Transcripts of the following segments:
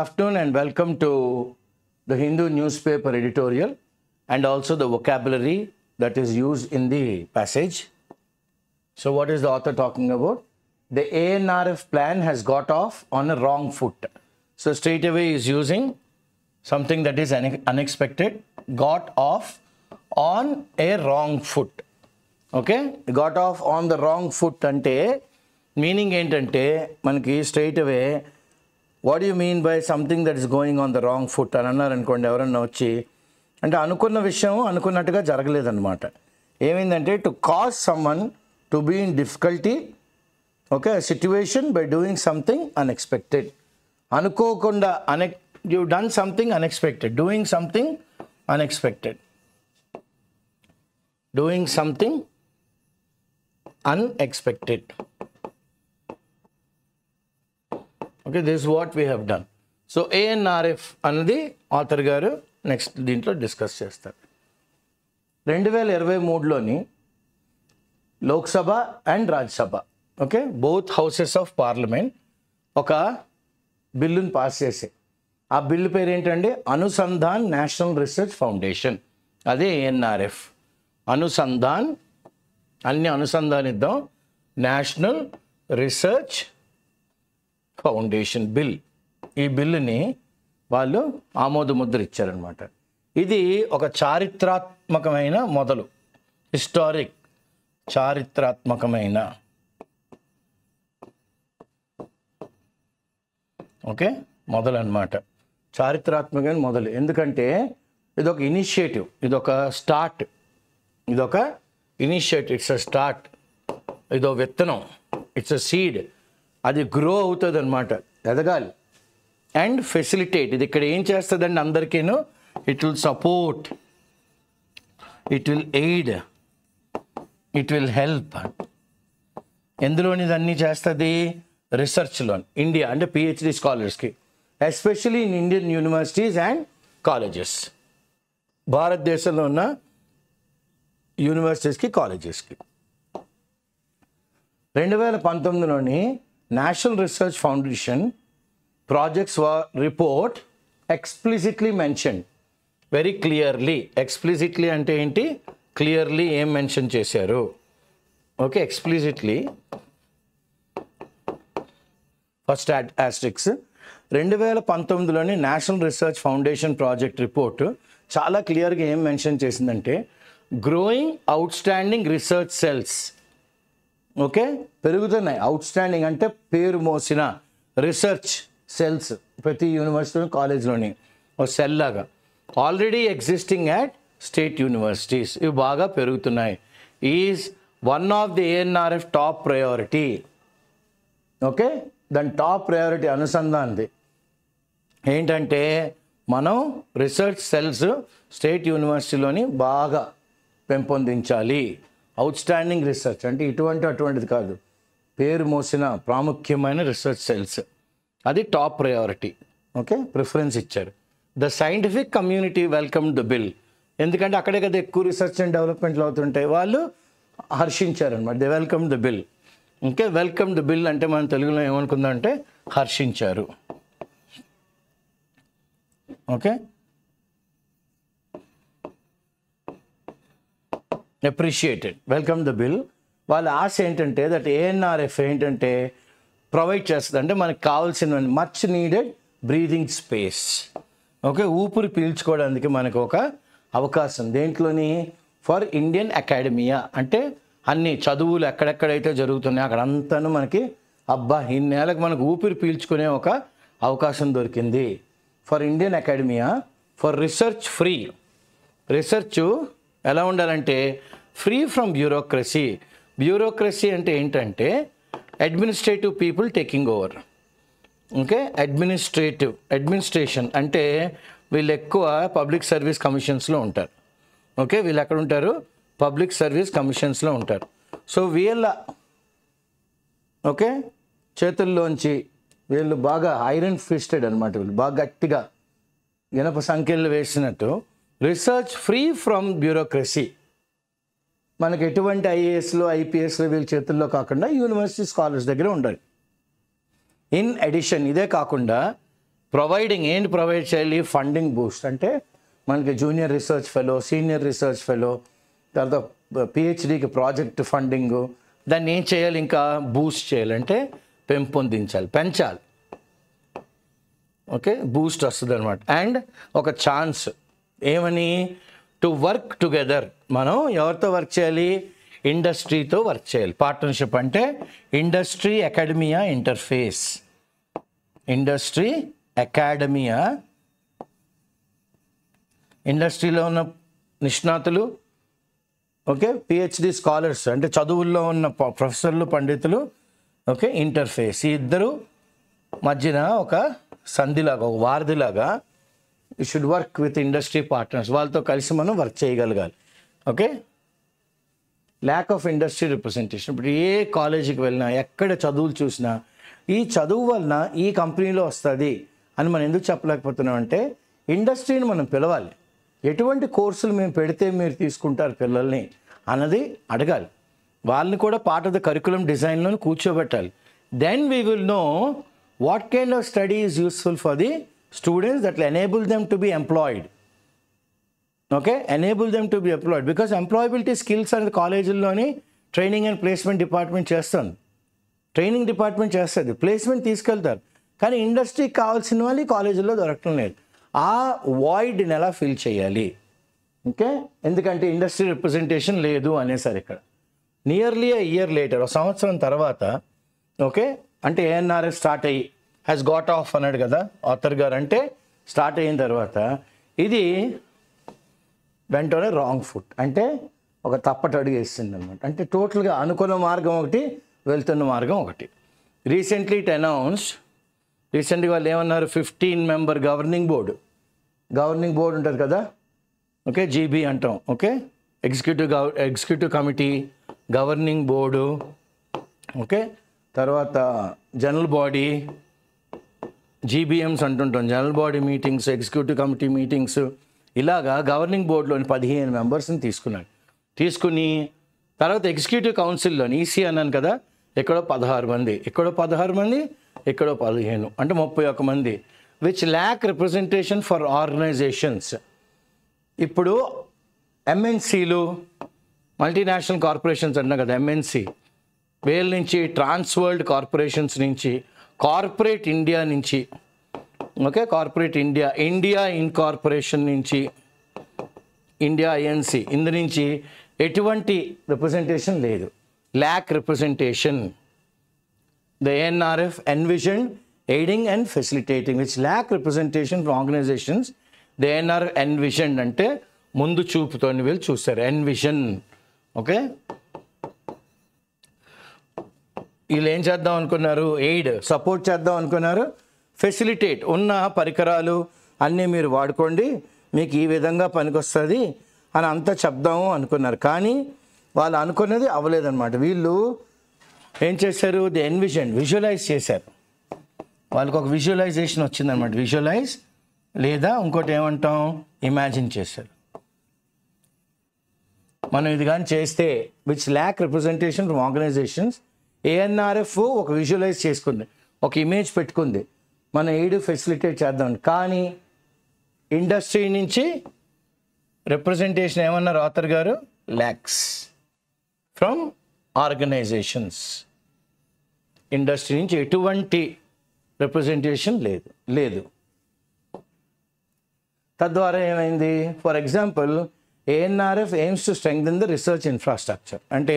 afternoon and welcome to the Hindu newspaper editorial and also the vocabulary that is used in the passage. So what is the author talking about? The ANRF plan has got off on a wrong foot. So straight away is using something that is unexpected. Got off on a wrong foot. Okay? Got off on the wrong foot ante meaning ఏంటంటే మనకి straight away what do you mean by something that is going on the wrong foot అని అన్నారు అనుకోండి ఎవరన్నా వచ్చి అంటే అనుకున్న విషయం అనుకున్నట్టుగా జరగలేదన్నమాట. ఏమైందంటే to cause someone to be in difficulty okay situation by doing something unexpected. అనుకోకుండా you done something unexpected, doing something unexpected, doing something unexpected. Okay, this is what we have done. So ANRF అన్నది author గారు next దీంట్లో discuss చేస్తారు. 2023లోని Lok Sabha and Rajya Sabha okay both houses of parliament ఒక బిల్లును pass చేసాయి. ఆ బిల్లు పేరు ఏంటంటే అనుసంధాన్ నేషనల్ రీసెర్చ్ ఫౌండేషన్, అదే ANRF. అనుసంధాన్ అన్ని అనుసంధానిద్దాం నేషనల్ రీసెర్చ్ ఫౌండేషన్ బిల్. ఈ బిల్లుని వాళ్ళు ఆమోద ముద్ర ఇచ్చారనమాట. ఇది ఒక చారిత్రాత్మకమైన మొదలు, హిస్టారిక్ చారిత్రాత్మకమైన ఓకే మొదలు అనమాట. చారిత్రాత్మకమైన మొదలు ఎందుకంటే ఇదొక ఇనిషియేటివ్, ఇదొక స్టార్ట్, ఇదొక ఇనిషియేటివ్, ఇట్స్ అ స్టార్ట్, ఇదో విత్తనం, ఇట్స్ అ సీడ్. అది గ్రో అవుతుంది అనమాట, ఎదగాలి. అండ్ ఫెసిలిటేట్, ఇది ఇక్కడ ఏం చేస్తుందండి అందరికీను, it will support, it will aid, it will help. ఎందులోని ఇదన్నీ చేస్తుంది? రీసెర్చ్లో. ఇండియా అంటే PhD స్కాలర్స్కి, especially in Indian universities and colleges, భారతదేశంలో ఉన్న యూనివర్సిటీస్కి కాలేజెస్కి. 2019లోని national research foundation projects report explicitly mention very clearly. Explicitly అంటే ఏంటి? క్లియర్లీ ఏం మెన్షన్ చేశారు? ఓకే, ఎక్స్ప్లిసిట్లీ ఫస్ట్ ఆస్ట్రిక్స్ 2019లోని national research foundation project report చాలా క్లియర్గా ఏం మెన్షన్ చేసిందంటే growing out standing research cells. Okay, పెరుగుతున్నాయి. అవుట్ స్టాండింగ్ అంటే పేరు మోసిన రీసెర్చ్ సెల్స్ ప్రతి యూనివర్సిటీ కాలేజ్లోని ఒక సెల్ లాగా already existing at state universities, ఇవి బాగా పెరుగుతున్నాయి. Is one of the ANRF top priority. Okay, దాని టాప్ ప్రయారిటీ అనుసంధానది ఏంటంటే మనం రీసెర్చ్ సెల్స్ స్టేట్ యూనివర్సిటీలోని బాగా పెంపొందించాలి. అవుట్ స్టాండింగ్ రీసెర్చ్ అంటే అటువంటిది కాదు, పేరు మోసిన ప్రాముఖ్యమైన రీసెర్చ్ సెల్స్, అది టాప్ ప్రయారిటీ. ఓకే, ప్రిఫరెన్స్ ఇచ్చారు. The scientific community welcome the bill, ఎందుకంటే అక్కడే కదా ఎక్కువ రీసెర్చ్ అండ్ డెవలప్మెంట్లు అవుతుంటాయి. వాళ్ళు హర్షించారనమాట, they welcome the bill. Okay, welcome the bill అంటే మనం తెలుగులో ఏమనుకుందామంటే హర్షించారు. Okay, appreciated, welcome the bill. వాళ్ళ ఆశ ఏంటంటే దట్ ANRF ఏంటంటే ప్రొవైడ్ చేస్తుంది అంటే మనకు కావాల్సిన much needed breathing space. Okay, ఊపిరి పీల్చుకోవడానికి మనకు ఒక అవకాశం. దేంట్లోని? ఫర్ ఇండియన్ అకాడమియా, అంటే అన్ని చదువులు ఎక్కడెక్కడైతే జరుగుతున్నాయో అక్కడంతాను మనకి అబ్బా ఇన్నేళ్ళకి మనకు ఊపిరి పీల్చుకునే ఒక అవకాశం దొరికింది. For Indian academia for research free. Research ఎలా ఉండాలంటే ఫ్రీ ఫ్రమ్ బ్యూరోక్రసీ. బ్యూరోక్రసీ అంటే ఏంటంటే administrative people taking over. Okay, administration అంటే వీళ్ళు ఎక్కువ పబ్లిక్ సర్వీస్ కమిషన్స్లో ఉంటారు. ఓకే, వీళ్ళు ఎక్కడ ఉంటారు? పబ్లిక్ సర్వీస్ కమిషన్స్లో ఉంటారు. సో వీళ్ళ ఓకే చేతుల్లోంచి వీళ్ళు బాగా ఐరన్ ఫిస్టెడ్ అనమాట, వీళ్ళు బాగా గట్టిగా ఇనప సంఖ్యలు వేసినట్టు రీసెర్చ్ ఫ్రీ ఫ్రమ్ బ్యూరోక్రసీ. మనకి ఎటువంటి IASలు IPSలు వీళ్ళ చేతుల్లో కాకుండా యూనివర్సిటీ స్కాలర్స్ దగ్గర ఉండాలి. ఇన్ అడిషన్, ఇదే కాకుండా ప్రొవైడింగ్ ఏంటి ప్రొవైడ్ చేయాలి? ఫండింగ్ బూస్ట్ అంటే మనకి junior research fellow, senior research fellow, తర్వాత పిహెచ్డికి ప్రాజెక్ట్ ఫండింగు. దాన్ని ఏం చేయాలి? ఇంకా బూస్ట్ చేయాలంటే పెంపొందించాలి, పెంచాలి. ఓకే, బూస్ట్ వస్తుంది అనమాట. అండ్ ఒక ఛాన్స్ ఏమని? To work together. మనం ఎవరితో వర్క్ చేయాలి? ఇండస్ట్రీతో వర్క్ చేయాలి. పార్ట్నర్షిప్ అంటే industry academia interface. Industry academia, ఇండస్ట్రీలో ఉన్న నిష్ణాతులు, ఓకే, పిహెచ్డి స్కాలర్స్ అంటే చదువుల్లో ఉన్న ప్రొఫెసర్లు, పండితులు, ఓకే, ఇంటర్ఫేస్. ఈ ఇద్దరు మధ్యన ఒక సంధిలాగా, ఒక వారధిలాగా you should work with industry partners. వాళ్ళతో కలిసి మనం వర్క్ చేయగలగాలి. Okay, lack of industry representation. ఇప్పుడు ఏ కాలేజీకి వెళ్ళినా, ఎక్కడ చదువులు చూసినా, ఈ చదువు వలన ఈ కంపెనీలో వస్తుంది అని మనం ఎందుకు చెప్పలేకపోతున్నాం అంటే ఇండస్ట్రీని మనం పిలవాలి. ఎటువంటి కోర్సులు మేము పెడితే మీరు తీసుకుంటారు పిల్లల్ని అన్నది అడగాలి. వాళ్ళని కూడా పార్ట్ ఆఫ్ ద కరికులం డిజైన్లో కూర్చోబెట్టాలి. Then we will know what kind of study is useful for the students that will enable them to be employed. Okay, enable them to be employed. Because employability skills అనేది కాలేజీల్లోని training and placement department చేస్తుంది. Training department చేస్తుంది, placement తీసుకెళ్తారు. కానీ ఇండస్ట్రీకి కావాల్సిన వాళ్ళు కాలేజీల్లో దొరకడం లేదు. ఆ వాయిడ్ని ఎలా ఫిల్ చేయాలి? ఓకే, ఎందుకంటే ఇండస్ట్రీ రిప్రజెంటేషన్ లేదు అనేసారి ఇక్కడ. నియర్లీ ఎ ఇయర్ లేటర్, ఒక సంవత్సరం తర్వాత, ఓకే, అంటే ఏఎన్ఆర్ఎఫ్ స్టార్ట్ అయ్యి హ్యాస్ గాట్ ఆఫ్ అన్నాడు కదా ఆథర్ గారు. అంటే స్టార్ట్ అయిన తర్వాత ఇది వెంటనే రాంగ్ ఫుట్, అంటే ఒక తప్పటడుగు వేస్తుంది అనమాట. అంటే టోటల్గా అనుకున్న మార్గం ఒకటి, వెళ్తున్న మార్గం ఒకటి. రీసెంట్లీ ఇట్ అనౌన్స్డ్, రీసెంట్గా వాళ్ళు ఏమన్నారు? 15 మెంబర్ గవర్నింగ్ బోర్డు ఉంటుంది కదా, ఓకే, జీబీ అంటాం. Okay, executive committee, governing board, okay, తర్వాత జనరల్ బాడీ, జీబీఎంస్ అంటుంటాం, general body meetings, executive committee meetings. ఇలాగా గవర్నింగ్ బోర్డులోని 15 మెంబర్స్ని తీసుకున్నాడు. తీసుకుని తర్వాత ఎగ్జిక్యూటివ్ కౌన్సిల్లోని ఈసీ అన్నాను కదా, ఎక్కడో 16 మంది, ఎక్కడో 16 మంది, ఎక్కడో 15, అంటే 31 మంది, which lack representation for organizations. ఇప్పుడు ఎంఎన్సీలు, మల్టీనేషనల్ కార్పొరేషన్స్ అన్నా కదా, ఎంఎన్సీ వీళ్ళ నుంచి, ట్రాన్స్ వరల్డ్ కార్పొరేషన్స్ నుంచి, కార్పొరేట్ ఇండియా నుంచి, ఓకే, కార్పొరేట్ ఇండియా ఇన్కార్పొరేషన్ నుంచి, ఇండియా ఐఎన్సి, ఇందు నుంచి ఎటువంటి రిప్రజెంటేషన్ లేదు. Lack representation. The NRF envision aiding and facilitating which lack representation for organizations. The NRF envision అంటే ముందు చూపుతో వీళ్ళు చూస్తారు, ఎన్విజన్. ఓకే, వీళ్ళు ఏం చేద్దాం అనుకున్నారు? ఎయిడ్, సపోర్ట్ చేద్దాం అనుకున్నారు. ఫెసిలిటేట్, ఉన్న పరికరాలు అన్నీ మీరు వాడుకోండి, మీకు ఈ విధంగా పనికొస్తుంది అని అంతా చెప్దాము అనుకున్నారు. కానీ వాళ్ళు అనుకున్నది అవ్వలేదన్నమాట. వీళ్ళు ఏం చేశారు? ది ఎన్విజన్, విజువలైజ్ చేశారు. వాళ్ళకి ఒక విజువలైజేషన్ వచ్చిందనమాట. విజువలైజ్ లేదా ఇంకోటి ఏమంటాం, ఇమాజిన్ చేశారు. మనం ఇది కానీ చేస్తే which lack representation from organizations. ANRF ఒక విజువలైజ్ చేసుకుంది, ఒక ఇమేజ్ పెట్టుకుంది, మనం ఎయిడ్ ఫెసిలిటేట్ చేద్దాం. కానీ ఇండస్ట్రీ నుంచి రిప్రజెంటేషన్ ఏమన్నారు ఆథర్ గారు? Lakhs from organisations. ఇండస్ట్రీ నుంచి ఎటువంటి రిప్రజెంటేషన్ లేదు. తద్వారా ఏమైంది? For example, ANRF aims to strengthen the research infrastructure. అంటే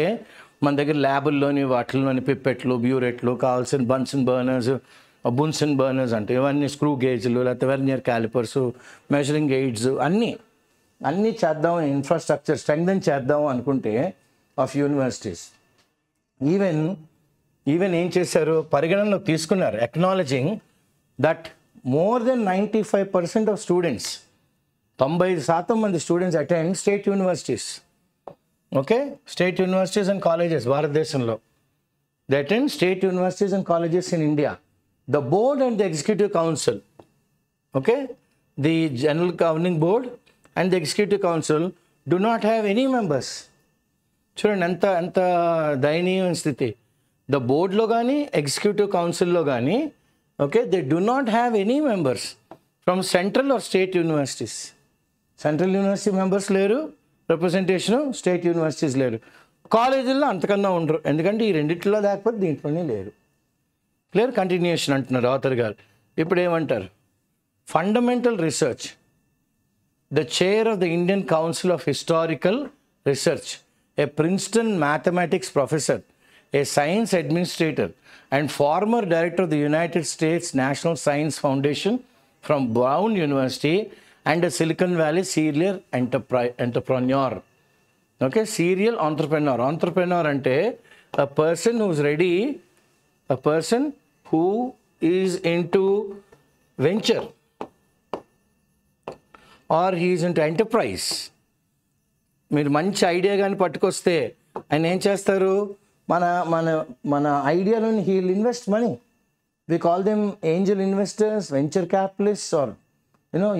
మన దగ్గర ల్యాబుల్లోని, వాటిల్లోని పిప్పెట్లు, బ్యూరెట్లు, కావాల్సిన బున్సన్ బర్నర్స్ అంటే ఇవన్నీ, స్క్రూ గేజ్లు, లేకపోతే వెర్నియర్ క్యాలిపర్స్, మెజరింగ్ ఎయిడ్స్, అన్నీ చేద్దాం, ఇన్ఫ్రాస్ట్రక్చర్ స్ట్రెంగ్థెన్ చేద్దాం అనుకుంటే ఆఫ్ యూనివర్సిటీస్. ఈవెన్ ఏం చేశారు? పరిగణనలోకి తీసుకున్నారు, acknowledging that more than 95% of students, 95% మంది students attend state universities. Okay, state universities and colleges భారతదేశంలో. They attend state universities and colleges in India. The board and the executive council, okay, the general governing board and the executive council do not have any members. చూడండి ఎంత దయనీయమైన స్థితి. The బోర్డ్లో కానీ, executive కౌన్సిల్లో కానీ, Okay, they do not have any members from central or state universities. Central university members లేరు, representation state universities లేరు. కాలేజీల్లో అంతకన్నా ఉండరు, ఎందుకంటే ఈ రెండిట్లో లేకపోతే దీంట్లోనే లేరు. క్లియర్? కంటిన్యూషన్ అంటున్నారు ఆథర్ గారు. ఇప్పుడు ఏమంటారు? Fundamental research, the chair of the Indian council of historical research, A Princeton mathematics professor, a science administrator and former director of the United States National Science Foundation from Brown University and a Silicon Valley serial entrepreneur. Okay, serial entrepreneur. Entrepreneur ante a person who is ready, a person who is into venture or he is into enterprise. మీరు మంచి idea కానీ పట్టుకొస్తే ఆయన ఏం చేస్తారు? మన మన మన ఐడియాలోని he will invest money. We call them angel investors, venture capitalists, or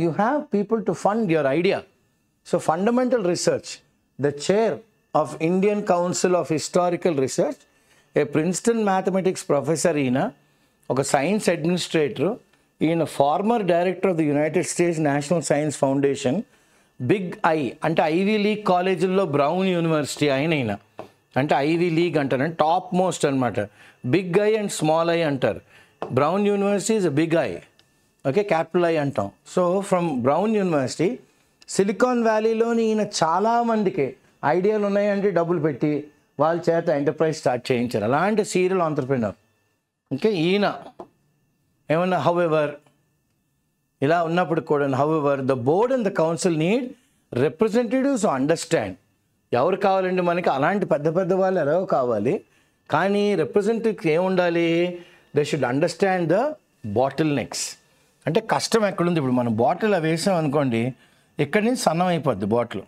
you have people to fund your idea. So fundamental research, the chair of Indian Council of Historical Research, a Princeton mathematics professor, ఒక science administrator, former director of the United States National Science Foundation, big I అంటే Ivy League కాలేజీల్లో Brown University అయిన అంటే Ivy League అంటారు, top most అనమాట. Big I and small I అంటారు. Brown University is big I, okay, capital I అంటాం. So from Brown University, Silicon వ్యాలీలోని ఈయన చాలామందికి ఐడియాలు ఉన్నాయంటే డబ్బులు పెట్టి వాళ్ళ చేత ఎంటర్ప్రైజ్ స్టార్ట్ చేయించారు. అలాంటి సీరియల్ ఆంటర్ప్రెన్యూర్. ఓకే, ఈయన ఏమన్నా హౌఎవర్ ఇలా ఉన్నప్పుడు కూడా however the board and the council need representatives understand. ఎవరు కావాలండి మనకి? అలాంటి పెద్ద పెద్ద వాళ్ళు ఎలాగో కావాలి, కానీ రిప్రజెంటేటివ్స్ ఏముండాలి? They should understand the bottlenecks. అంటే కష్టం ఎక్కడుంది? ఇప్పుడు మనం బాటిల్ అవి వేసాం అనుకోండి, ఇక్కడి నుంచి సన్నం అయిపోద్ది బాటిల్.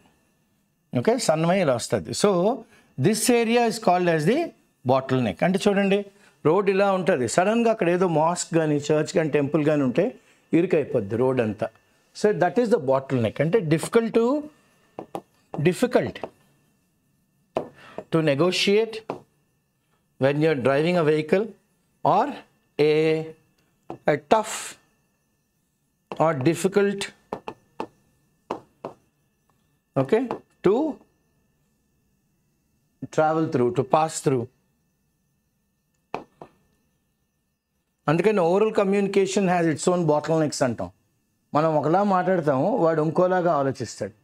ఓకే, సన్నమై ఇలా వస్తుంది. So this area is called as the bottle neck. అంటే చూడండి, రోడ్ ఇలా ఉంటుంది, సడన్గా అక్కడ ఏదో మాస్క్ కానీ చర్చ్ కానీ టెంపుల్ కానీ ఉంటే ఇరుకైపోద్ది రోడ్ అంతా. So that is the bottleneck. అంటే difficult to negotiate when you're driving a vehicle, or a tough or difficult, okay, to travel through, to pass through. అందుకని oral communication has its own bottlenecks అంటాం. మనం ఒకలా మాట్లాడతాము, వాడు ఇంకోలాగా ఆలోచిస్తాడు.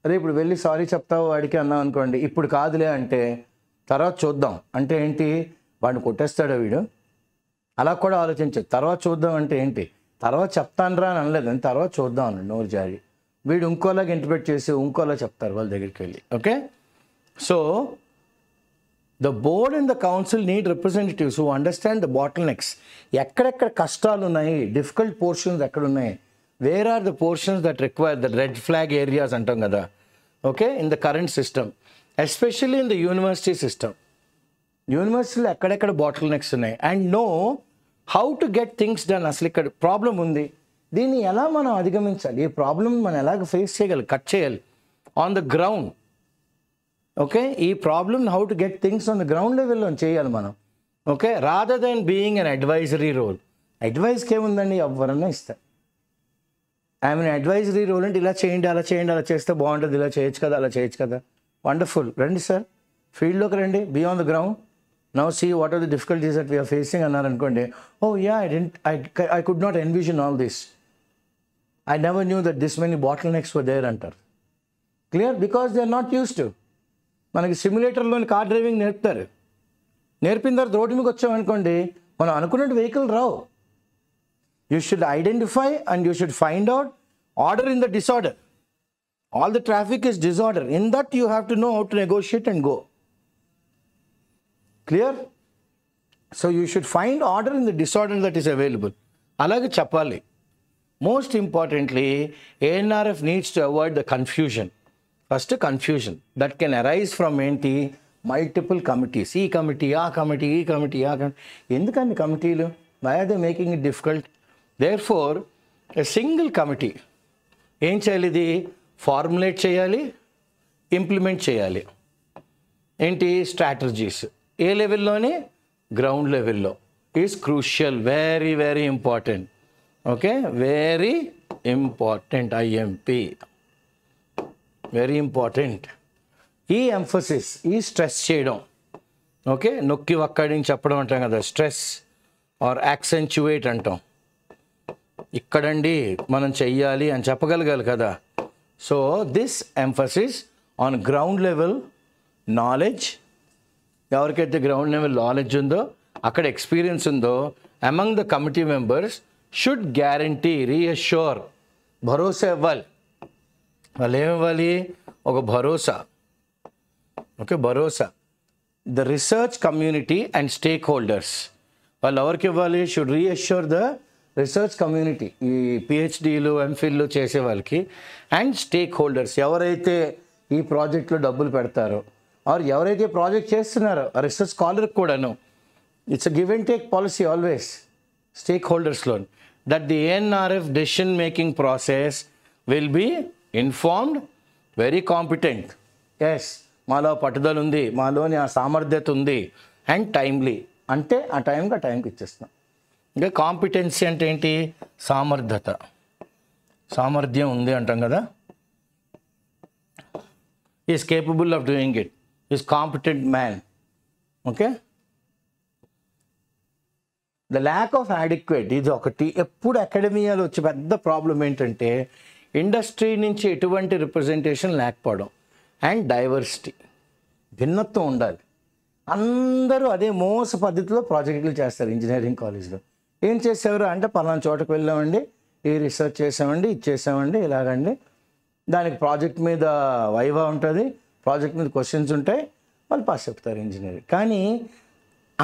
అదే ఇప్పుడు వెళ్ళి సారీ చెప్తావు వాడికి అన్నాం అనుకోండి, ఇప్పుడు కాదులే అంటే తర్వాత చూద్దాం అంటే ఏంటి? వాడిని కొట్టేస్తాడో వీడు? అలా కూడా ఆలోచించదు. తర్వాత చూద్దాం అంటే ఏంటి? తర్వాత చెప్తాను అని అనలేదు, అని తర్వాత చూద్దాం అన్నాడు నోరు జారి. వీడు ఇంకోలాగా ఇంటర్ప్రెట్ చేసి ఇంకోలా చెప్తారు వాళ్ళ దగ్గరికి వెళ్ళి. Okay, so the board and the council need representatives who understand the bottlenecks. ఎక్కడెక్కడ కష్టాలు ఉన్నాయి, డిఫికల్ట్ పోర్షన్స్ ఎక్కడ ఉన్నాయి, where are the portions that require the red flag areas అంటాం కదా. Okay, in the current system, especially in the university system. యూనివర్సిటీలో ఎక్కడెక్కడ bottlenecks ఉన్నాయి, and know how to get things done. అసలు ఇక్కడ problem ఉంది, దీన్ని ఎలా మనం అధిగమించాలి, ఈ ప్రాబ్లం మనం ఎలాగ ఫేస్ చేయగలి, కట్ చేయాలి ఆన్ ద గ్రౌండ్. ఓకే, ఈ problem how to get things on the ground లెవెల్లో చేయాలి మనం. Okay, rather than being an advisory role. అడ్వైస్కి ఏముందండి, ఎవరన్నా ఇస్తారు. ఐ మీన్ అడ్వైజరీ రోల్ అంటే ఇలా చేయండి, అలా చేయండి, అలా చేస్తే బాగుంటుంది, ఇలా చేయొచ్చు కదా, అలా చేయొచ్చు కదా. వండర్ఫుల్, రండి సార్ ఫీల్డ్లోకి రండి, be on the ground. Now see what are the difficulties that we're facing అన్నారనుకోండి. Oh yeah, I could not envision all this, I never knew that this many bottlenecks were there అంటారు. Clear? Because they are not used to. మనకి సిమ్యులేటర్లోని car driving నేర్పుతారు, నేర్పిన తర్వాత road మీకు వచ్చామనుకోండి, మనం అనుకున్నట్టు vehicle Rao. You should identify and you should find out order in the disorder. All the traffic is disorder. In that you have to know how to negotiate and go. Clear? So you should find order in the disorder that is available. Alage chapali. Most importantly, ANRF needs to avoid the confusion. First, confusion that can arise from multiple committees. E committee, a committee, e committee, a committee. Endukandi committeelu? Why are they making it difficult? Therefore, a single committee ఏం చేయాలి? ఇది formulate చేయాలి, implement చేయాలి. ఏంటి? Strategies. ఏ లెవెల్లోనే? Ground లెవెల్లో. is crucial, very, very important. Okay, very important, IMP. Very important. ఈ emphasis, ఈ stress చేయడం, ఓకే, నొక్కి ఒక్కడిని చెప్పడం అంటాం కదా, స్ట్రెస్ ఆర్ యాక్సెంచువేట్ అంటాం. ఇక్కడండి మనం చెయ్యాలి అని చెప్పగలగాలి కదా. So this emphasis on ground level knowledge, ఎవరికైతే గ్రౌండ్ లెవెల్ నాలెడ్జ్ ఉందో, అక్కడ ఎక్స్పీరియన్స్ ఉందో, among the committee members should guarantee, reassure, భరోసా ఇవ్వాలి. వాళ్ళు ఏమివ్వాలి? ఒక భరోసా. Okay, Bharosa. The research community and stake holders, వాళ్ళు ఎవరికి ఇవ్వాలి? Should reassure the research community, ఈ పిహెచ్డీలు ఎంఫిల్లు చేసే వాళ్ళకి, అండ్ స్టేక్ హోల్డర్స్, ఎవరైతే ఈ ప్రాజెక్ట్లో డబ్బులు పెడతారో ఆర్ ఎవరైతే ప్రాజెక్ట్ చేస్తున్నారో ఆ రీసెర్చ్ స్కాలర్కి కూడాను. It's a give and take policy always స్టేక్ హోల్డర్స్లో, that the ANRF decision making process will be informed, very competent. Yes, మాలో పట్టుదల ఉంది, మాలోని ఆ సామర్థ్యత ఉంది, అండ్ టైమ్లీ, అంటే ఆ టైంకి ఇచ్చేస్తున్నాం. ఇంకా కాంపిటెన్సీ అంటే ఏంటి? సామర్థ్యత, సామర్థ్యం ఉంది అంటాం కదా. Is capable of doing it, is competent man. Okay, the lack of adequate, ఇది ఒకటి. ఎప్పుడు అకాడమియాలో వచ్చే పెద్ద ప్రాబ్లం ఏంటంటే ఇండస్ట్రీ నుంచి ఎటువంటి రిప్రజెంటేషన్ లేకపోవడం, అండ్ డైవర్సిటీ, భిన్నత్వం ఉండాలి. అందరూ అదే మోస పద్ధతిలో ప్రాజెక్టులు చేస్తారు ఇంజనీరింగ్ కాలేజ్లో. ఏం చేసేవారు అంటే, పలానా చోటకు వెళ్ళామండి, ఈ రీసెర్చ్ చేసామండి, ఇది చేసామండి, ఇలాగండి. దానికి ప్రాజెక్ట్ మీద వైవా ఉంటుంది, ప్రాజెక్ట్ మీద క్వశ్చన్స్ ఉంటాయి, వాళ్ళు పాస్ చెప్తారు ఇంజనీరింగ్. కానీ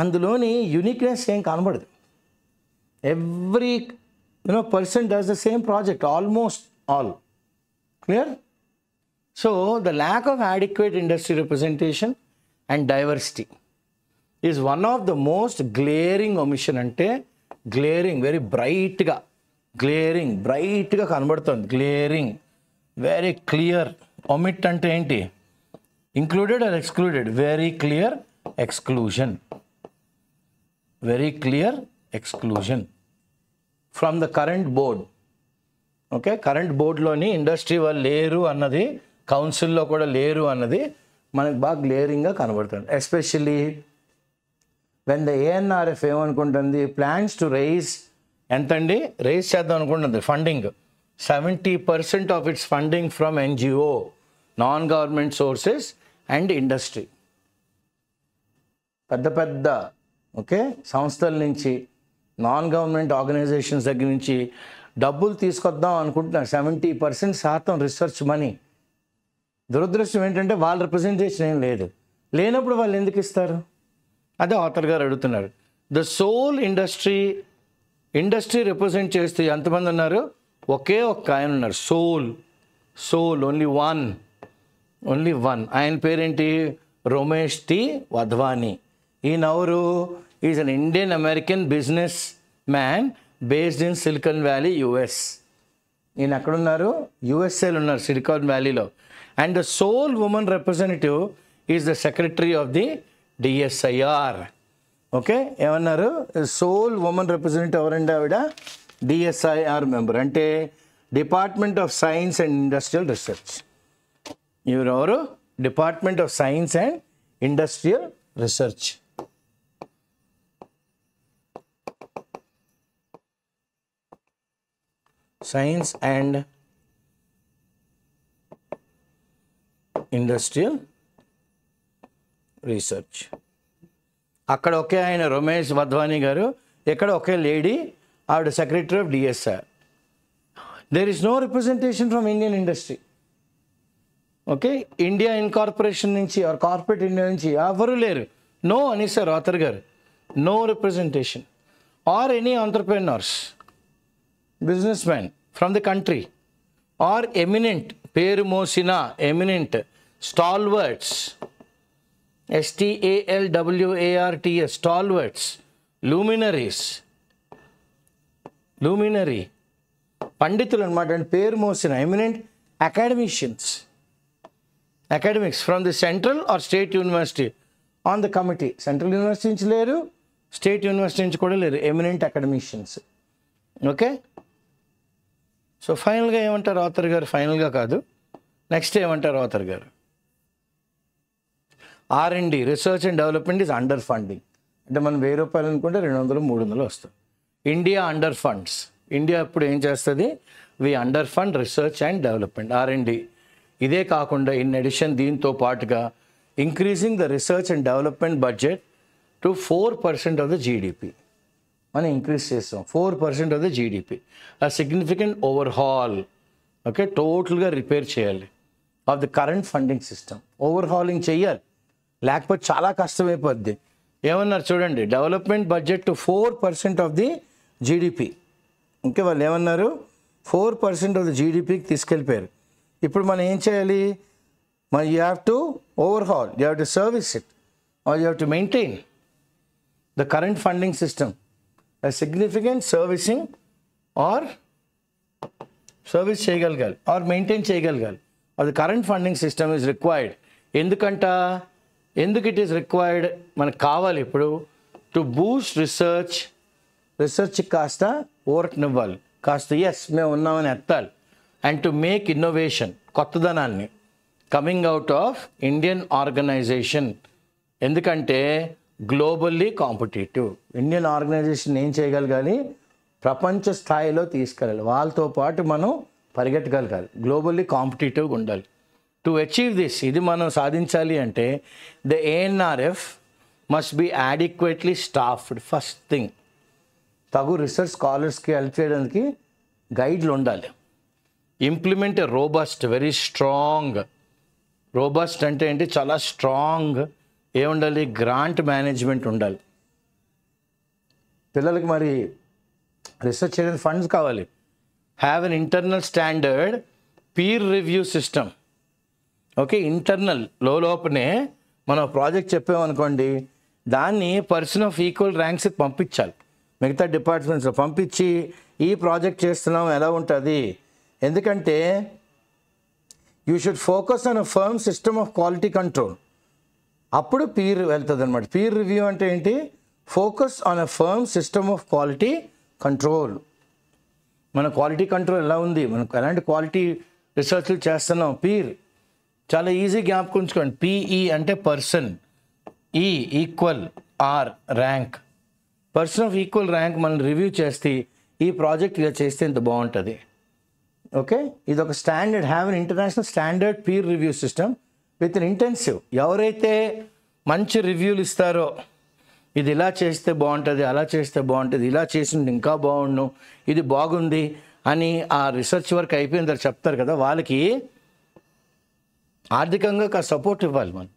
అందులోని యూనిక్నెస్ ఏం కనబడదు. Every person does the same project, almost all. Clear? So the lack of adequate industry representation and diversity is one of the most glaring omission. అంటే గ్లేరింగ్, వెరీ బ్రైట్గా, glaring బ్రైట్గా కనబడుతుంది, glaring, very clear. Omit అంటే ఏంటి? Included or excluded? Very clear exclusion, very clear exclusion from the current board. Okay, current బోర్డులోని industry వాళ్ళు లేరు అన్నది, కౌన్సిల్లో కూడా లేరు అన్నది మనకు బాగా గ్లేరింగ్గా కనబడుతుంది. ఎస్పెషల్లీ వెన్ ద ఏఎన్ఆర్ఎఫ్ ఏమనుకుంటుంది, ప్లాన్స్ టు రైజ్, ఎంతండి రైజ్ చేద్దాం అనుకుంటుంది funding, 70% of its funding from NGO, non government sources and industry. పెద్ద పెద్ద ఓకే సంస్థల నుంచి, నాన్ గవర్నమెంట్ ఆర్గనైజేషన్స్ దగ్గర నుంచి డబ్బులు తీసుకొద్దాం అనుకుంటున్నారు. 70% శాతం రిసెర్చ్ మనీ. దురదృష్టం ఏంటంటే వాళ్ళ రిప్రజెంటేషన్ ఏం లేదు. లేనప్పుడు వాళ్ళు ఎందుకు ఇస్తారు? అదే ఆథర్ గారు అడుగుతున్నారు. ద సోల్ ఇండస్ట్రీ రిప్రజెంట్ చేస్తే ఎంతమంది ఉన్నారు? ఒకే ఒక్క ఆయన ఉన్నారు, సోల్ ఓన్లీ వన్. ఆయన పేరేంటి? రమేష్ టి వధ్వానీ. ఈయనెవరు? Is an Indian American businessman based in Silicon Valley, US. ఈయన ఎక్కడున్నారు? యుఎస్ఏలో ఉన్నారు, సిలికాన్ వ్యాలీలో. And the sole women representative is the secretary of the DSIR. Okay, ఏమన్నారు? సోల్ ఉమెన్ రిప్రజెంటేటివ్ ఎవరండి? ఆవిడ డిఎస్ఐఆర్ మెంబర్, అంటే department of science and industrial research. ఎవరు? Department of science and industrial research. Science and industrial research. అక్కడ ఒకే ఆయన రమేష్ వధ్వానీ గారు, ఇక్కడ ఒకే లేడీ, ఆవిడ secretary of DSR. There is no representation from Indian industry. Okay, India incorporation నుంచి or corporate India నుంచి ఎవరు లేరు. నో అనేసారు ఆథర్ గారు, no representation. Or any entrepreneurs, business man from the country, or eminent, పేరు మోసిన eminent stalwarts, STALWARTS, stalwarts, luminary పండితులు అనమాట. అంటే పేరు మోసిన eminent academics from the central or state university on the committee. Central university నుంచి లేరు, స్టేట్ యూనివర్సిటీ నుంచి కూడా లేరు, ఎమినెంట్ అకాడమిషియన్స్. ఓకే, సో ఫైనల్గా ఏమంటారు ఆథర్ గారు? ఫైనల్గా కాదు, నెక్స్ట్ ఏమంటారు ఆథర్ గారు? R&D, research and development is under funding. అంటే మనం 1000 రూపాయలు అనుకుంటే 200, 300 వస్తుంది. India under funds. ఇండియా ఇప్పుడు ఏం చేస్తుంది? We underfund research and development, R&D. ఇదే కాకుండా ఇన్ అడిషన్ దీంతో పాటుగా increasing the research and development budget to 4% of the GDP మనం ఇంక్రీజ్ చేస్తాం. 4% of the GDP. A significant overhaul. Okay, టోటల్గా రిపేర్ చేయాలి of the current funding system. ఓవర్హాలింగ్ చేయాలి, లేకపోతే చాలా కష్టమైపోద్ది. ఏమన్నారు చూడండి, development budget to 4% of the GDP. ఇంకా వాళ్ళు ఏమన్నారు? 4% ఆఫ్ ది జీడిపికి తీసుకెళ్ళిపోయారు. ఇప్పుడు మనం ఏం చేయాలి? మరి you have to overhaul, you have to service it, or you have to maintain the current funding system. Significant servicing or service చేయగలగాలి, ఆర్ మెయింటైన్ చేయగలగాలి. అది current funding system is required. ఎందుకు ఇట్ ఈస్ రిక్వైర్డ్? మనకు కావాలి ఇప్పుడు to Boost research కాస్త ఓర్ట్నివ్వాలి, కాస్త yes మేము ఉన్నామని ఎత్తాలి. అండ్ టు మేక్ ఇన్నోవేషన్, కొత్తదనాన్ని coming out of Indian organization. ఎందుకంటే గ్లోబల్లీ కాంపిటేటివ్ ఇండియన్ ఆర్గనైజేషన్ ఏం చేయగలగాలి? ప్రపంచ స్థాయిలో తీసుకెళ్ళాలి, వాళ్ళతో పాటు మనం పరిగెట్టగలగాలి, గ్లోబల్లీ కాంపిటేటివ్గా ఉండాలి. టు అచీవ్ దిస్, ఇది మనం సాధించాలి అంటే the ANRF must be adequately staffed. First thing, తగు రీసెర్చ్ స్కాలర్స్కి హెల్ప్ చేయడానికి గైడ్లు ఉండాలి. Implement a robust, very strong. Robust అంటే ఏంటి? చాలా స్ట్రాంగ్ ఏముండాలి? గ్రాంట్ మేనేజ్మెంట్ ఉండాలి. పిల్లలకి మరి రీసెర్చ్ చేయడానికి ఫండ్స్ కావాలి. Have an internal standard peer review system. Okay, internal లోపలనే మనం ప్రాజెక్ట్ చెప్పామనుకోండి, దాన్ని పర్సన్ ఆఫ్ ఈక్వల్ ర్యాంక్స్కి పంపించాలి, మిగతా డిపార్ట్మెంట్స్లో పంపించి ఈ ప్రాజెక్ట్ చేస్తున్నాం ఎలా ఉంటుంది. ఎందుకంటే you should focus on a firm system of quality control. అప్పుడు పీర్ వెళ్తుంది అనమాట. పీర్ రివ్యూ అంటే ఏంటి? Focus on a firm system of quality control. మన క్వాలిటీ కంట్రోల్ ఎలా ఉంది, మనకు ఎలాంటి క్వాలిటీ రీసెర్చ్లు చేస్తున్నాం. పీర్ చాలా ఈజీ జ్ఞాపకం ఉంచుకోండి. PE అంటే person, E equal R rank. Person of equal rank మనం రివ్యూ చేస్తే ఈ ప్రాజెక్ట్ ఇలా చేస్తే ఇంత బాగుంటుంది. ఓకే, ఇది ఒక standard, have an international standard peer review system with an intensive. ఎవరైతే మంచి రివ్యూలు ఇస్తారో, ఇది ఇలా చేస్తే బాగుంటుంది, అలా చేస్తే బాగుంటుంది, ఇలా చేసింది ఇంకా బాగుండు, ఇది బాగుంది అని ఆ రీసెర్చ్ వర్క్ అయిపోయిన తర్వాత చెప్తారు కదా, వాళ్ళకి ఆర్థికంగా సపోర్ట్ ఇవ్వాలి మనం,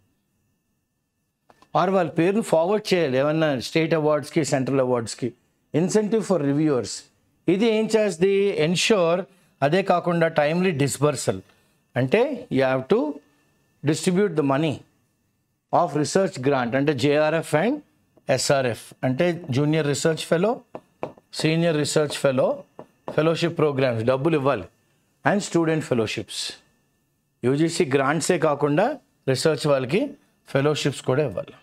ఆర్ వాళ్ళ పేరును ఫార్వర్డ్ చేయాలి ఏమన్నా స్టేట్ అవార్డ్స్కి, సెంట్రల్ అవార్డ్స్కి. Incentive for reviewers. ఇది ఏం చేస్తుంది? ఎన్ష్యూర్. అదే కాకుండా టైమ్లీ డిస్బర్సల్, అంటే you have to distribute the money of research grant. అంటే JRF అండ్ SRF అంటే junior research fellow, senior research fellowship programmes డబ్బులు ఇవ్వాలి. And student fellowships. UGC గ్రాంట్సే కాకుండా రీసెర్చ్ వాళ్ళకి ఫెలోషిప్స్ కూడా ఇవ్వాలి.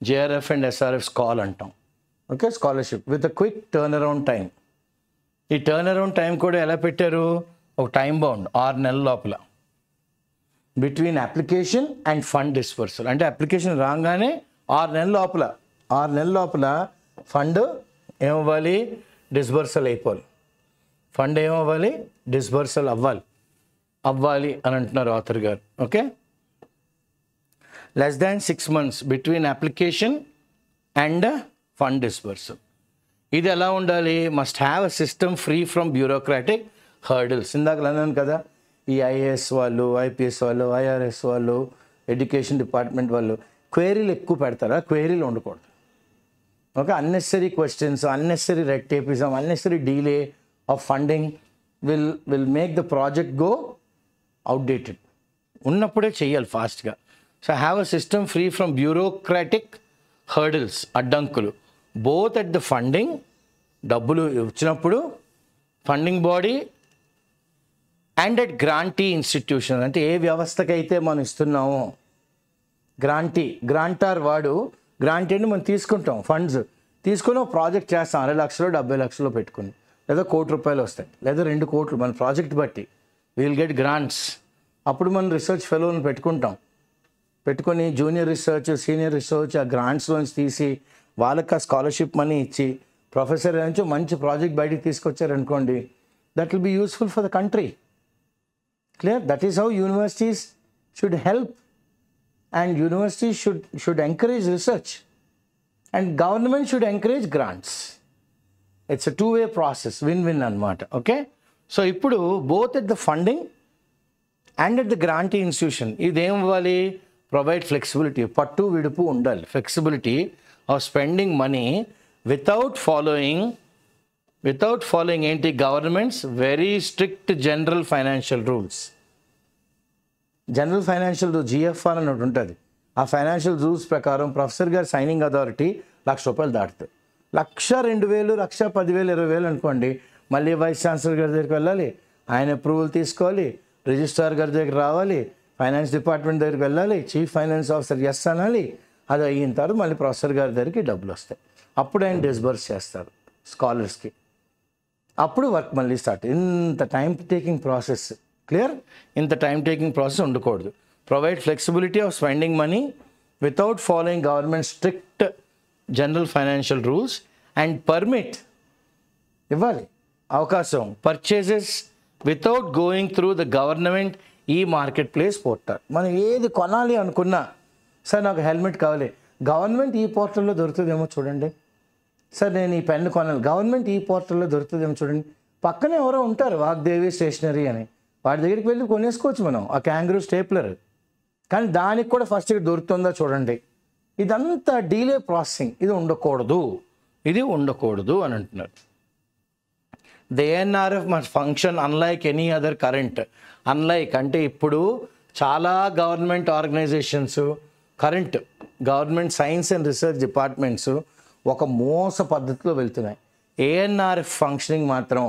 JRF అండ్ SRF స్కాల్ అంటాం. Okay, scholarship with a quick turn around time. ఈ టర్న్ అరౌండ్ టైం కూడా ఎలా పెట్టారు? ఒక టైం బౌండ్ 6 నెలల లోపల between application and fund disbursal. అంటే అప్లికేషన్ రాగానే 6 నెలల లోపల ఫండ్ ఏమవ్వాలి? డిస్బర్సల్ అయిపోవాలి. ఫండ్ ఏమవ్వాలి? డిస్బర్సల్ అవ్వాలి అని అంటున్నారు ఆథర్ గారు. Okay, less than 6 months between application and fund dispersal. ఇది ఎలా ఉండాలి? Must have a system free from bureaucratic hurdles. ఇందాక అన్నాను కదా, ఈ IAS వాళ్ళు, IPS వాళ్ళు, IRS వాళ్ళు, ఎడ్యుకేషన్ డిపార్ట్మెంట్ వాళ్ళు క్వేరీలు ఎక్కువ పెడతారా? క్వేరీలు ఉండకూడదు. Okay, unnecessary questions, unnecessary red tapism, unnecessary delay of funding will make the project go outdated. ఉన్నప్పుడే చెయ్యాలి ఫాస్ట్గా. So have a system free from bureaucratic hurdles, అడ్డంకులు, బోత్ అట్ ద ఫండింగ్, డబ్బులు వచ్చినప్పుడు funding body, and at grantee institution. అంటే ఏ వ్యవస్థకైతే మనం ఇస్తున్నామో, గ్రాంటార్ వాడు గ్రాంటెడ్ని మనం తీసుకుంటాం ఫండ్స్ తీసుకొని ఒక ప్రాజెక్ట్ చేస్తాం 60 లక్షలు 70 లక్షలు పెట్టుకుని, లేదా ₹1 కోటి వస్తాయి, లేదా 2 కోట్లు మన ప్రాజెక్ట్ బట్టి విల్ గెట్ గ్రాంట్స్. అప్పుడు మనం రీసెర్చ్ ఫెలోని పెట్టుకొని జూనియర్ రీసెర్చ్ సీనియర్ రీసెర్చ్ ఆ గ్రాంట్స్లోంచి తీసి వాళ్ళకి ఆ స్కాలర్షిప్ మనీ ఇచ్చి ప్రొఫెసర్ నుంచి మంచి ప్రాజెక్ట్ బయటికి తీసుకొచ్చారనుకోండి, that will be useful for the country. Clear? That is how universities should help, and universities should encourage research, and government should encourage grants. It's a two-way process, win అనమాట. Okay, so ఇప్పుడు both at the funding and at the grantee institution ఇదేం ఇవ్వాలి? Provide flexibility, పట్టు విడుపు ఉండాలి, flexibility of spending money without following ఏంటి? Governments very strict general financial rules. General financial GFR అని ఒకటి ఉంటుంది. ఆ ఫైనాన్షియల్ రూల్స్ ప్రకారం ప్రొఫెసర్ గారు సైనింగ్ అథారిటీ ₹1,00,000 దాటుతుంది. 1,00,000, 2,000, 1,00,000, 10,000, 20,000 అనుకోండి, మళ్ళీ వైస్ ఛాన్సలర్ గారి దగ్గరికి వెళ్ళాలి, ఆయన అప్రూవల్ తీసుకోవాలి, రిజిస్ట్రార్ గారి దగ్గర రావాలి, ఫైనాన్స్ డిపార్ట్మెంట్ దగ్గరికి వెళ్ళాలి, చీఫ్ ఫైనాన్స్ ఆఫీసర్ ఎస్ అనాలి. అది అయిన తర్వాత మళ్ళీ ప్రొఫెసర్ గారి దగ్గరికి డబ్బులు వస్తాయి. అప్పుడు ఆయన డిస్బర్స్ చేస్తారు స్కాలర్స్కి. అప్పుడు వర్క్ మళ్ళీ స్టార్ట్. ఇంత టైం టేకింగ్ ప్రాసెస్. క్లియర్? ఇంత టైం టేకింగ్ ప్రాసెస్ ఉండకూడదు. Provide flexibility of spending money without following government strict general financial rules, and permit ఇవ్వాలి అవకాశం purchases without going through the government market place portal. మనం ఏది కొనాలి అనుకున్నా, sir నాకు helmet కావాలి, గవర్నమెంట్ పోర్టల్లో దొరుకుతుందేమో చూడండి, సార్ నేను ఈ పెన్ను కొనాలి, గవర్నమెంట్ పోర్టల్లో దొరుకుతుందేమో చూడండి. పక్కనే ఎవరో ఉంటారు వాగ్దేవి స్టేషనరీ అని, వాడి దగ్గరికి వెళ్ళి కొనేసుకోవచ్చు మనం ఆ క్యాంగ్రూ స్టేప్లర్. కానీ దానికి కూడా ఫస్ట్ ఇక్కడ దొరుకుతుందా చూడండి. ఇదంతా డీలే ప్రాసెసింగ్. ఇది ఉండకూడదు అని అంటున్నారు. The ANRF must function unlike any other current. Unlike అంటే ఇప్పుడు చాలా government organizations, current government science and research departments ఒక మోస పద్ధతిలో వెళ్తున్నాయి. ANRF ఫంక్షనింగ్ మాత్రం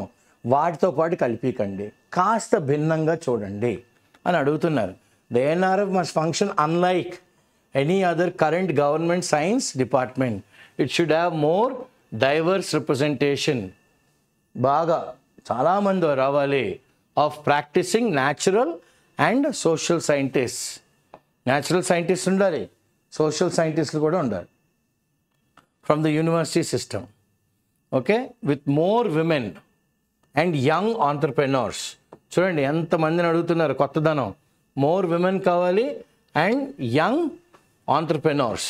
వాటితో పాటు కలిపికండి, కాస్త భిన్నంగా చూడండి అని అడుగుతున్నారు. The ANRF must function unlike any other current government science department. It should have more diverse representation. బాగా చాలామంది రావాలి of practising natural and social scientist. Natural scientist ఉండాలి, సోషల్ సైంటిస్టులు కూడా ఉండాలి from the university system. Okay, with more women and young entrepreneurs. చూడండి ఎంతమందిని అడుగుతున్నారు కొత్తదనం. మోర్ విమెన్ కావాలి and young entrepreneurs,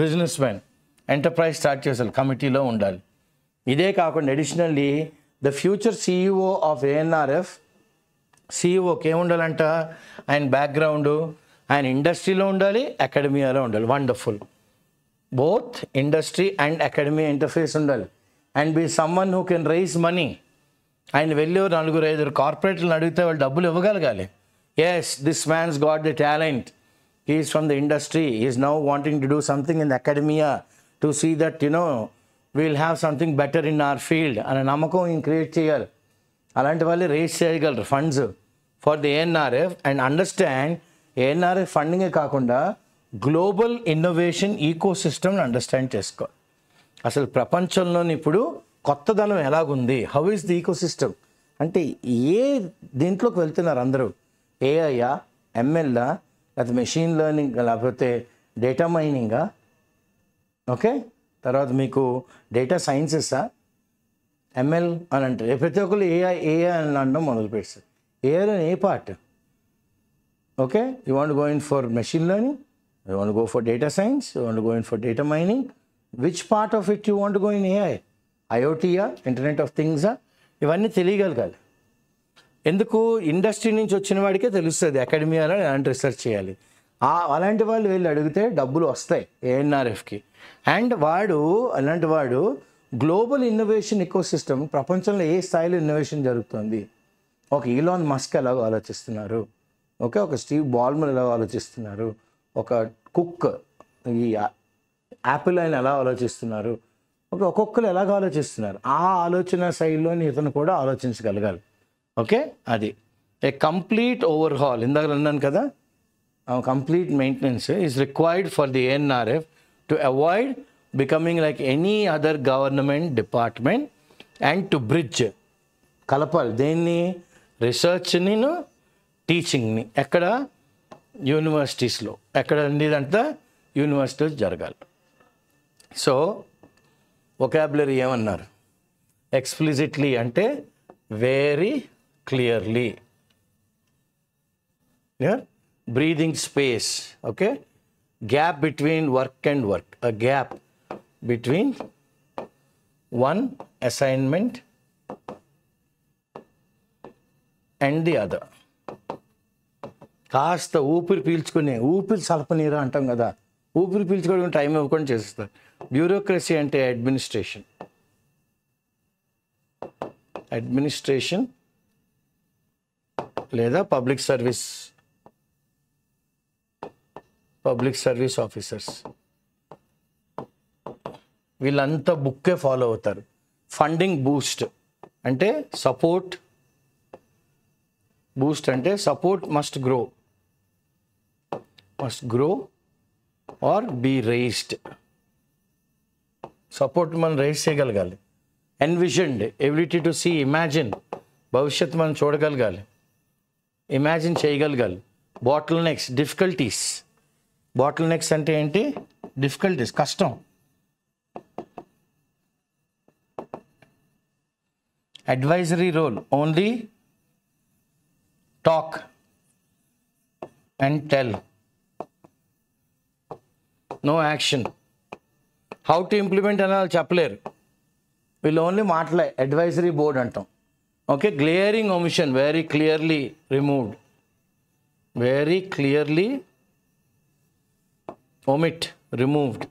business men, enterprise start చేసారు కమిటీలో ఉండాలి. ఇదే కాకుండా additionally the future CEO of ANRF, CEOకి ఏముండాలంట? ఆయన బ్యాక్గ్రౌండు, ఆయన ఇండస్ట్రీలో ఉండాలి, అకాడమియాలో ఉండాలి. Wonderful. Both industry and academy interface ఉండాలి. And be someone who can raise money. ఆయన వెళ్ళి 4-5 కార్పొరేట్లను అడిగితే వాళ్ళు డబ్బులు ఇవ్వగలగాలి. Yes, this man's got the talent, he is from the industry, he is now wanting to do something in the academia to see that we will have something better in our field అనే నమ్మకం create చేయాలి. అలాంటి వాళ్ళు raise చేయగలరు funds for the ANRF. And understand ANRF ఫండింగే కాకుండా global innovation ఈకో సిస్టమ్ని అండర్స్టాండ్ చేసుకోవాలి. అసలు ప్రపంచంలోని ఇప్పుడు కొత్తదనం ఎలాగుంది, how is the ecosystem అంటే ఏ దీంట్లోకి వెళ్తున్నారు అందరూ? AI, ML, లేకపోతే మెషిన్ లెర్నింగ్, లేకపోతే డేటా మైనింగా, ఓకే, తర్వాత మీకు డేటా సైన్సెస్సా, ML అని అంటే ప్రతి ఒక్కరు AI అని అనడం మొదలు పెడతారు. ఏఐలో ఏ part? Okay, you want go in for machine learning, you want go for data science, you want go in for data mining, which part of it you want go in AI? IoTయా, internet of థింగ్సా? ఇవన్నీ తెలియగలగాలి. ఎందుకు? Industry నుంచి వచ్చిన వాడికే తెలుస్తుంది అకాడమియాలో ఎలాంటి రీసెర్చ్ చేయాలి. అలాంటి వాళ్ళు వెళ్ళి అడిగితే డబ్బులు వస్తాయి ANRFకి. అండ్ అలాంటి వాడు గ్లోబల్ ఇన్నోవేషన్ ఇకోసిస్టమ్, ప్రపంచంలో ఏ స్థాయిలో ఇన్నోవేషన్ జరుగుతుంది, ఒక ఈలాన్ మస్క్ ఎలాగో ఆలోచిస్తున్నారు, ఓకే, ఒక స్టీవ్ బాల్మర్ ఎలాగో ఆలోచిస్తున్నారు, ఒక కుక్ ఈ యాపిల్ ఆయన ఎలా ఆలోచిస్తున్నారు, ఒక్కొక్కరు ఎలాగ ఆలోచిస్తున్నారు, ఆ ఆలోచన శైలిలోని ఇతను కూడా ఆలోచించగలగాలి. ఓకే, అది ఏ కంప్లీట్ ఓవర్హాల్. ఇందాక అన్నాను కదా, complete maintenance is required for the ANRF to avoid becoming like any other government department and to bridge కలపాలి దేన్ని రీసెర్చ్ని టీచింగ్ని ఎక్కడ యూనివర్సిటీస్లో ఎక్కడ ఇదంతా యూనివర్సిటీలో జరగాలి. సో వొకాబులరీ ఏమన్నారు ఎక్స్ప్లిసిట్లీ అంటే very clearly breathing space, okay, gap between work and work, a gap between one assignment and the other. కాస్త ఊపిరి పీల్చుకునే ఊపిరి సలపనీరా అంటాం కదా, ఊపిరి పీల్చుకోవడం టైం ఇవ్వకుండా చేస్తారు. బ్యూరోక్రసీ అంటే అడ్మినిస్ట్రేషన్ లేదా పబ్లిక్ సర్వీస్ ఆఫీసర్స్ వీళ్ళంతా బుక్కే ఫాలో అవుతారు. ఫండింగ్ బూస్ట్ అంటే support must grow or be raised. Support మనం రైజ్ చేయగలగాలి. Envisioned ability to see imagine భవిష్యత్తు మనం చూడగలగాలి, ఇమాజిన్ చేయగలగాలి. బాటిల్ నెక్స్ అంటే ఏంటి డిఫికల్టీస్ కష్టం. Advisory role only talk and tell, no action. How to implement అని వాళ్ళు చెప్పలేరు, వీళ్ళు ఓన్లీ మాటలే. అడ్వైజరీ బోర్డ్ అంటాం. Okay, glaring omission very clearly removed, very clearly removed.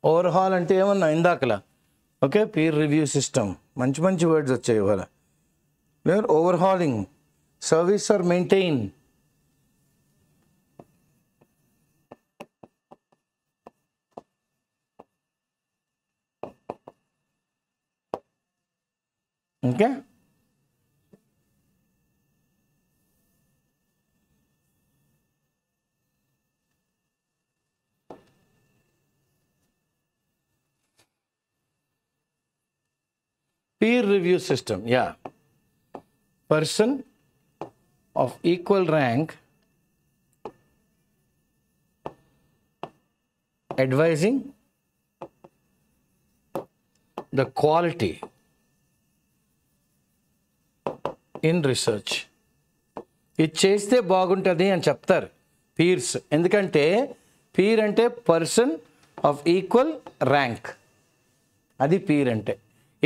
Overhaul అంటే ఏమన్నా ఇందాకలా. ఓకే, పీర్ రివ్యూ సిస్టమ్, మంచి వర్డ్స్ వచ్చాయి ఇవాళ. Overhauling, service or maintain. Okay, peer review system, yeah. Person of equal rank advising the quality in research. ఇది చేస్తే బాగుంటుంది అని చెప్తారు పీర్స్. ఎందుకంటే పీర్ అంటే పర్సన్ ఆఫ్ ఈక్వల్ ర్యాంక్, అది పీర్ అంటే.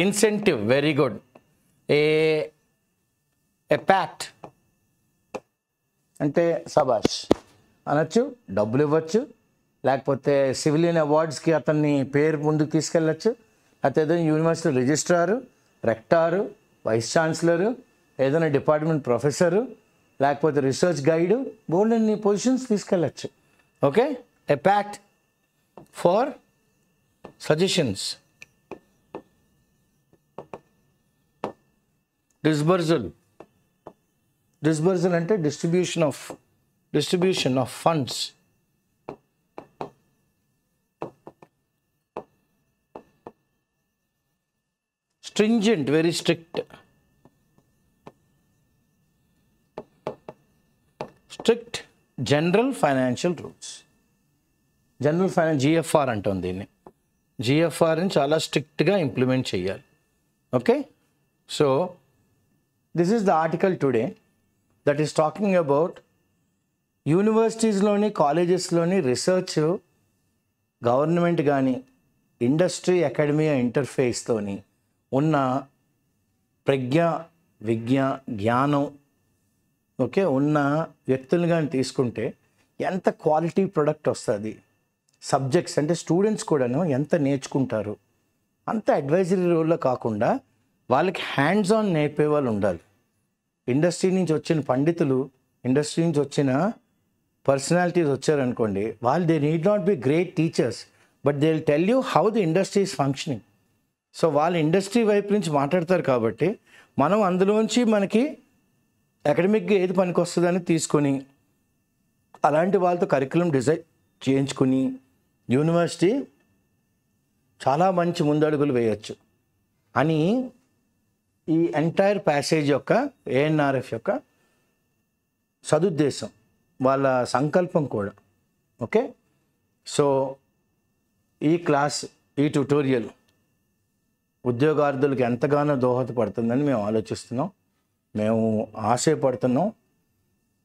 Incentive, very good. A pact అంటే సబాష్ అనొచ్చు, డబ్బులు ఇవ్వచ్చు, లేకపోతే సివిలియన్ అవార్డ్స్కి అతన్ని పేరు ముందుకు తీసుకెళ్ళచ్చు, లేకపోతే ఏదైనా university registrar, rector, vice chancellor, ఏదైనా డిపార్ట్మెంట్ ప్రొఫెసరు, లేకపోతే రీసెర్చ్ గైడు, బోల్డ్ అన్ని పొజిషన్స్ తీసుకెళ్ళచ్చు. Okay, a pact for suggestions. Disbursal అంటే distribution of funds. Stringent, very strict. Strict general financial rules. GFR అంటాం దీన్ని. జిఎఫ్ఆర్ని చాలా స్ట్రిక్ట్గా ఇంప్లిమెంట్ చేయాలి. Okay, so this is the article today that is talking about యూనివర్సిటీస్లోని కాలేజెస్లోని రీసెర్చ్ గవర్నమెంట్ కానీ ఇండస్ట్రీ అకాడమియా ఇంటర్ఫేస్తోని ఉన్న జ్ఞానం ఓకే ఉన్న వ్యక్తులు కానీ తీసుకుంటే ఎంత క్వాలిటీ ప్రొడక్ట్ వస్తుంది. సబ్జెక్ట్స్ అంటే స్టూడెంట్స్ కూడాను ఎంత నేర్చుకుంటారు. అంత అడ్వైజరీ రోల్లో కాకుండా వాళ్ళకి హ్యాండ్స్ ఆన్ నేర్పే వాళ్ళు ఉండాలి. ఇండస్ట్రీ నుంచి వచ్చిన పండితులు, ఇండస్ట్రీ నుంచి వచ్చిన పర్సనాలిటీస్ వచ్చారనుకోండి, వాళ్ళు they need not be great teachers, but they will tell you how the industry is functioning. So వాళ్ళు ఇండస్ట్రీ వైపు నుంచి మాట్లాడతారు కాబట్టి మనం అందులోంచి మనకి అకాడమిక్గా ఏది పనికి వస్తుందని తీసుకొని అలాంటి వాళ్ళతో కరికులం డిజైన్ చేయించుకుని యూనివర్సిటీ చాలా మంచి ముందడుగులు వేయచ్చు అని ఈ ఎంటైర్ ప్యాసేజ్ యొక్క ఏఎన్ఆర్ఎఫ్ యొక్క సదుద్దేశం, వాళ్ళ సంకల్పం కూడా. ఓకే, సో ఈ క్లాస్, ఈ ట్యుటోరియల్ ఉద్యోగార్థులకు ఎంతగానో దోహదపడుతుందని మేము ఆలోచిస్తున్నాం, మేము ఆశయపడుతున్నాం.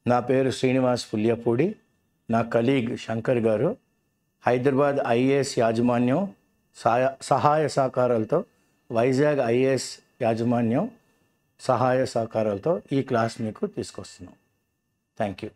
నా పేరు శ్రీనివాస్ పుల్యపూడి, నా కలీగ్ శంకర్ గారు హైదరాబాద్ ఐఏఎస్ యాజమాన్యం సహాయ సహకారాలతో, వైజాగ్ ఐఏఎస్ యాజమాన్యం సహాయ సహకారాలతో ఈ క్లాస్ మీకు తీసుకొస్తున్నాం. Thank you.